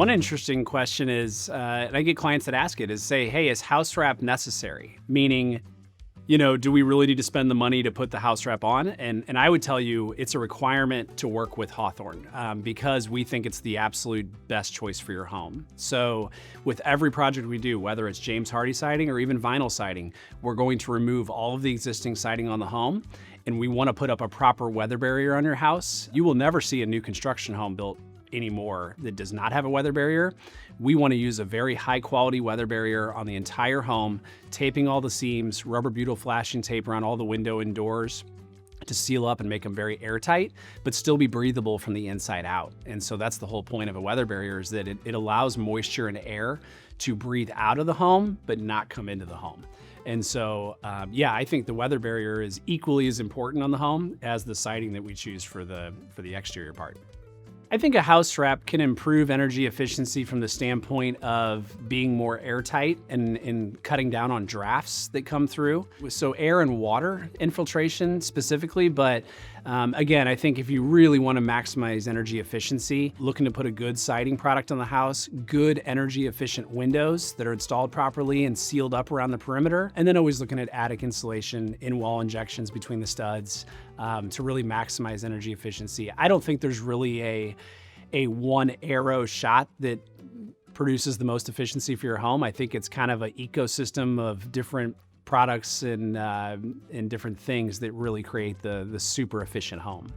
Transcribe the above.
One interesting question is, and I get clients that ask it, is say, hey, is house wrap necessary? Meaning, do we really need to spend the money to put the house wrap on? And I would tell you it's a requirement to work with Hawthorn because we think it's the absolute best choice for your home. So with every project we do, whether it's James Hardie siding or even vinyl siding, we're going to remove all of the existing siding on the home, and we want to put up a proper weather barrier on your house. You will never see a new construction home built anymore that does not have a weather barrier. We want to use a very high quality weather barrier on the entire home, taping all the seams, rubber butyl flashing tape around all the window and doors to seal up and make them very airtight, but still be breathable from the inside out. And so that's the whole point of a weather barrier, is that it allows moisture and air to breathe out of the home, but not come into the home. And so, I think the weather barrier is equally as important on the home as the siding that we choose for the exterior part. I think a house wrap can improve energy efficiency from the standpoint of being more airtight and cutting down on drafts that come through. So air and water infiltration specifically, but again, I think if you really want to maximize energy efficiency, looking to put a good siding product on the house, good energy efficient windows that are installed properly and sealed up around the perimeter, and then always looking at attic insulation, in-wall injections between the studs to really maximize energy efficiency. I don't think there's really a one arrow shot that produces the most efficiency for your home. I think it's kind of an ecosystem of different products and different things that really create the super efficient home.